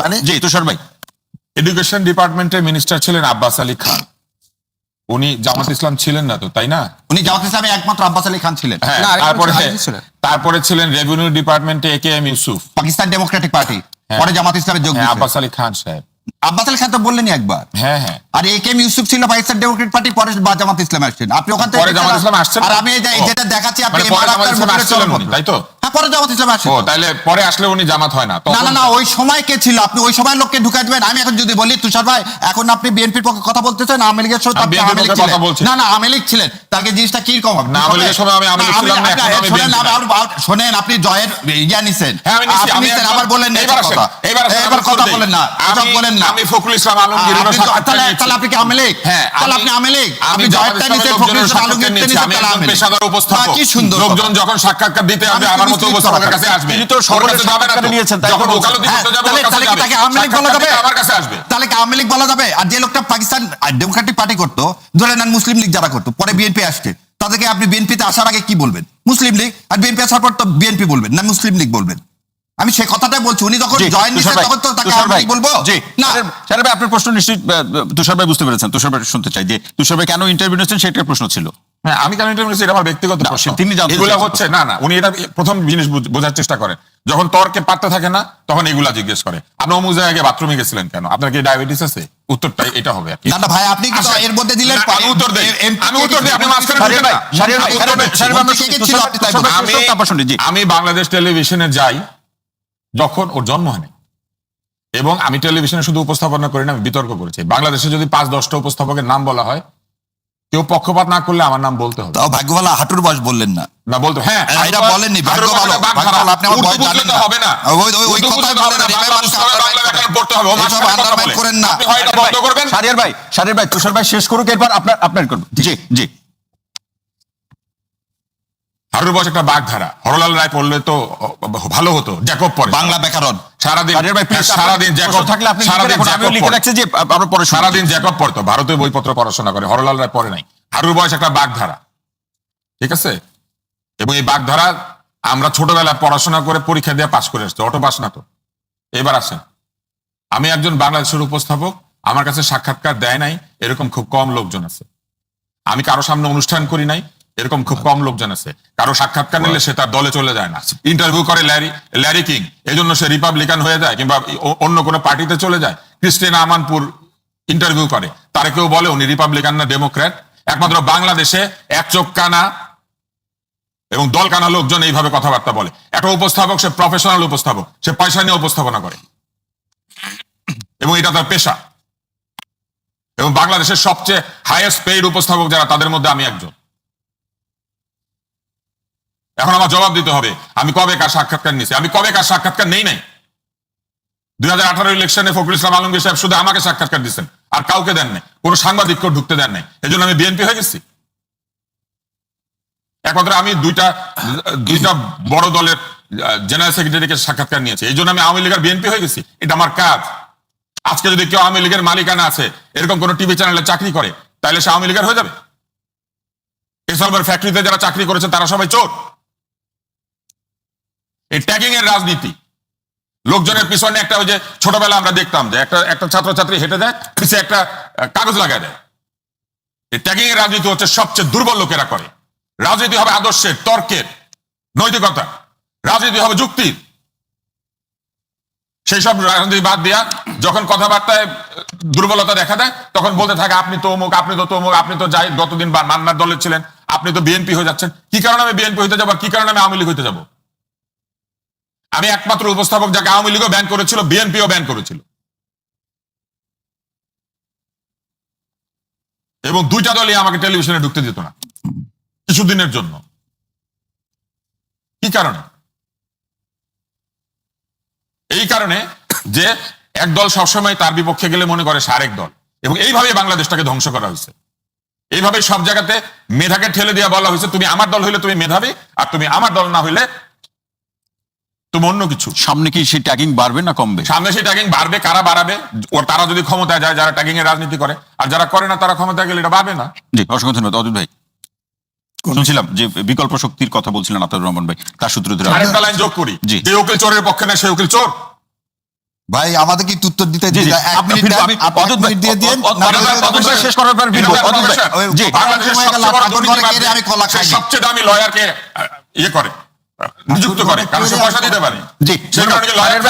মানে জি তুষার ভাই, এডুকেশন ডিপার্টমেন্টের মিনিস্টার ছিলেন আব্বাস আলী খান। উনি জামাত ইসলাম ছিলেন না তো, তাই না? উনি জামাত ইসলামে একমাত্র আব্বাস আলী খান ছিলেন। হ্যাঁ, না, আরেকজন তারপরে ছিলেন। তারপরে ছিলেন রেভিনিউ ডিপার্টমেন্টে AKM Yusuf. Pakistan Democratic party, হ্যাঁ। পরে জামাত ইসলামে যোগ হ্যাঁ, দিয়েছেন। আব্বাস আলী খান সাহেব। আব্বাস আলী খান তো বললেনই একবার। হ্যাঁ হ্যাঁ, আর AKM ইউসুফ ছিল পাকিস্তান ডেমোক্রেটিক পার্টি, পরে জামাত ইসলামে আসছেন। আপনি ওখান থেকে পরে জামাত ইসলামে আসছেন। আর আমি যেটা দেখাচ্ছি আপনি মানে পরে জামাত ইসলামে আসছিলেন উনি, তাই তো? হ্যাঁ, পরে জামাত ইসলামে আসেন। ও, তাহলে পরে আসলে উনি জামাত হয় না? না না না, ওই সময় কে ছিল? আপনি ওই সময় লোককে ঢুকাই দেবেন। আমি এখন যদি বলি তুষার ভাই এখন আপনি বিএনপির পক্ষে কথা বলতেছেন, আওয়ামী লীগের সাথে আমি BNP র পক্ষে কথা বলছি। না না, আওয়ামী লীগ ছিলেন, তাকে জিনিসটা কি রকম হবে? না, আওয়ামী লীগের সময় আমি আওয়ামী লীগ ছিলাম না, এখন আমি শোনেন, BNP শোনেন, আপনি জয়ের ইয়া নিছেন। হ্যাঁ, আমি নিছি। আপনি নিছেন, আবার বলেন না এবার এসব কথা। এবার কথা বলেন না, এসব বলেন না। আমি ফখরুল ইসলাম আলমগীর তাহলে আপনি কি আওয়ামী লীগ? হ্যাঁ, তাহলে আপনি আওয়ামী লীগ? আমি আপনি জয়েরটা নিছেন, ফখরুল ইসলাম আলমগীর নিছেন, আমি তাহলে একজন আওয়ামী লীগ। পেশাদার উপস্থাপক। কি সুন্দর লোকজন যখন সাক্ষাৎকার দিতে হবে আমার মতো উপস্থাপকের কাছে আসবে। তিনি তো সকলের সাক্ষাৎকার নিয়েছেন, তাই যখন তো? ওকালতি করতে যাবে তাহলে ওর কাছে যাবে। তাকে আওয়ামী লীগ বলা যাবে? আমার কাছে আসবে। তাহলে কি আওয়ামী লীগ বলা যাবে? আর যে লোকটা পাকিস্তান ডেমোক্রেটিক পার্টি করতো, ধরে নেন মুসলিম লীগ যারা করতো, পরে বিএনপি আসছে, তাদেরকে আপনি বিএনপিতে আসার আগে কি বলবেন? মুসলিম লীগ। আর বিএনপি আসার পর তো বিএনপি বলবেন না মুসলিম লীগ বলবেন? আমি সেই কথাটাই বলছি। উনি যখন জয়েন দিচ্ছেন তখন তো তাকে আওয়ামী লীগ বলবো না। সাহেব আপনার প্রশ্ন নিশ্চয়ই তুষার ভাই বুঝতে পেরেছেন। তুষার ভাই শুনতে চাই যে তুষার ভাই কেন ইন্টারভিউ নিচ্ছেন, সেটার প্রশ্ন ছিল। হ্যাঁ, আমি কেন ইন্টারভিউ নিয়েছি এটা আমার ব্যক্তিগত প্রশ্ন। তিনি জানতে এগুলা চাইছেন। হচ্ছে না, উনি এটা প্রথম জিনিস বোঝার চেষ্টা করেন। যখন তর্কে পাত্তা থাকে না তখন এগুলা জিজ্ঞেস করে, আপনি অমুক জায়গায় বাথরুমে গেছিলেন কেন? আপনার কি ডায়াবেটিস আছে? উত্তরটা এটা হবে আর কি। না না ভাই, আপনি কিন্তু আচ্ছা, এর মধ্যে দিলেন। আমি উত্তর দেই, আপনি মাঝখানে ঢুকে না। আমি বাংলাদেশ টেলিভিশনে যাই যখন ওর জন্ম হয়নি, এবং আমি টেলিভিশনে শুধু উপস্থাপনা করি না, আমি বিতর্ক করেছি। বাংলাদেশে যদি 5-10টা উপস্থাপকের নাম বলা হয়, কেউ পক্ষপাত না করলে আমার নাম বলতে হবে। তাও ভাগ্য ভালো হাঁটুর বয়স বললেন না। না বলতে, হ্যাঁ এটা বলেননি, ভাগ্য ভালো। আপনি আমার বয়স জানেন না। হবে না, ওই কথাই বলেন না, বাংলা ব্যাকরণ পড়তে হবে। ও এসব মাস্টারের কথা আন্ডারমাইন বলে। করেন না। আপনি হয় এটা বন্ধ করবেন। শাহরিয়ার ভাই তুষার ভাই শেষ করুক, এরপর আপনার করবো। জি জি। হারুর বয়স একটা বাগধারা। হরলাল রায় পড়লে তো ভালো হতো, জ্যাকব পড়ে বাংলা ব্যাকরণ। সারাদিন, শাহরিয়ার ভাই please, সারাদিন জ্যাকব থাকলে আপনি সারাদিন আমিও লিখে রাখছি যে আমরা পরে শুনবো। সারাদিন জ্যাকব পড়তো, ভারতীয় বইপত্র পড়াশোনা করে। হরলাল রায় পড়ে নাই। হারুর বয়স একটা বাগধারা, ঠিক আছে? এবং এই বাগধারা আমরা ছোটবেলায় পড়াশোনা করে পরীক্ষা দিয়ে পাশ করে আসছি, অটো পাস না তো। এবার আসেন, আমি একজন বাংলাদেশের উপস্থাপক, আমার কাছে সাক্ষাৎকার দেয় নাই এরকম খুব কম লোকজন আছে। আমি কারো সামনে অনুষ্ঠান করি নাই এরকম খুব কম লোকজন আছে। কারো সাক্ষাৎকার নিলে সে তার দলে চলে যায় না, ইন্টারভিউ করে ল্যারি কিং, এই জন্য সে রিপাবলিকান হয়ে যায় কিংবা অন্য কোনো পার্টিতে চলে যায়। ক্রিস্টিনা আমানপুর ইন্টারভিউ করে, তারা কেউ বলে উনি রিপাবলিকান না ডেমোক্র্যাট? একমাত্র বাংলাদেশে এক চোখ কানা এবং দল কানা লোকজন এইভাবে কথাবার্তা বলে। একটা উপস্থাপক, সে প্রফেশনাল উপস্থাপক, সে পয়সা নিয়ে উপস্থাপনা করে এবং এটা তার পেশা। এবং বাংলাদেশের সবচেয়ে হাইয়েস্ট পেইড উপস্থাপক যারা, তাদের মধ্যে আমি একজন। এখন আমার জবাব দিতে হবে আমি কবে কার সাক্ষাৎকার নিয়েছি, আমি কবে কার সাক্ষাৎকার নেই নাই। 2018 ইলেকশনে ফখরুল ইসলাম আলমগীর সাহেব শুধু আমাকে সাক্ষাৎকার দিচ্ছেন, আর কাউকে দেন নাই, কোনো সাংবাদিককেও ঢুকতে দেন নাই। এই জন্য আমি বিএনপি হয়ে গেছি। একমাত্র আমি দুইটা বড় দলের জেনারেল সেক্রেটারিকে সাক্ষাৎকার নিয়েছি, এই জন্য আমি আওয়ামী লীগের বিএনপি হয়ে গেছি। এটা আমার কাজ। আজকে যদি কেউ আওয়ামী লীগের মালিকানা আছে, এরকম কোন টিভি চ্যানেলে চাকরি করে, তাহলে সে আওয়ামী লীগের হয়ে যাবে? এসবের ফ্যাক্টরিতে যারা চাকরি করেছে তারা সবাই চোর। এই ট্যাগিং এর রাজনীতি, লোকজনের পিছনে একটা, ওই যে ছোটবেলা আমরা দেখতাম যে একটা ছাত্রছাত্রী হেঁটে দেয়, পিছিয়ে একটা কাগজ লাগায় দেয়। এই ট্যাগিং এর রাজনীতি হচ্ছে সবচেয়ে দুর্বল লোকেরা করে। রাজনীতি হবে আদর্শের, তর্কের, নৈতিকতা। রাজনীতি হবে যুক্তির। সেই সব রাজনীতি বাদ দিয়া যখন কথাবার্তায় দুর্বলতা দেখা দেয়, তখন বলতে থাকে আপনি তো অমুক, আপনি তো তমুক, আপনি তো যাই গতদিন মান্নার দলের ছিলেন, আপনি তো বিএনপি হয়ে যাচ্ছেন। কি কারণে আমি বিএনপি হইতে যাবো, কি কারণে আমি আওয়ামী লীগ হইতে যাবো? আমি একমাত্র উপস্থাপক যাকে আওয়ামী লীগও ব্যান করেছিল, বিএনপিও ব্যান করেছিল, এবং দুইটা দলই আমাকে টেলিভিশনে ঢুকতে দিত না কিছুদিনের জন্য। কি কারণে? এই কারণে যে এক দল সবসময় তার বিপক্ষে গেলে মনে করে সে আরেক দল, এবং এইভাবে বাংলাদেশটাকে ধ্বংস করা হয়েছে। এইভাবে সব জায়গাতে মেধাকে ঠেলে দিয়ে বলা হয়েছে তুমি আমার দল হইলে তুমি মেধাবী, আর তুমি আমার দল না হইলে তুমি অন্য কিছু। সামনে কি সেই ট্যাগিং বাড়বে না কমবে? সামনে সেই ট্যাগিং বাড়বে। কারা বাড়াবে? তারা যদি ক্ষমতায় যায়, যারা ট্যাগিং এর রাজনীতি করে, আর যারা করে না তারা ক্ষমতায় গেলে এটা বাড়বে না। জি, অসংখ্য ধন্যবাদ অদূত ভাই। শুনছিলাম যে বিকল্প শক্তির কথা বলছিলেন আতাউর রহমান ভাই, তার সূত্র ধরে আরেকটা লাইন যোগ করি, জি। যে উকিল চোরের পক্ষে না সে উকিল চোর। ভাই আমাদের কি উত্তর দিতে জি, জি, দিতে- এক আপনি মিনিট ফিরবো, দেন, আমি আপনি এক অদ্ভুত ভাই, মিনিট দিয়ে দিন, অদ্ভুত না ভাই, হলে অদ্ভুত ভাই কথা- শেষ করার পর ফিরবো, অদ্ভুত ভাই। ওই জি, বাংলাদেশের সময় গেল, সবচেয়ে বড় আপনার দুর্নীতিবাদ ঘরে গেলে আমি কলা সে খাই নি। সবচেয়ে দামি লয়ারকে ইয়ে করে নিযুক্ত করে, কারণ সে পয়সা দিতে পারে। জি, সেই কারণে ধন্যবাদ। লয়ার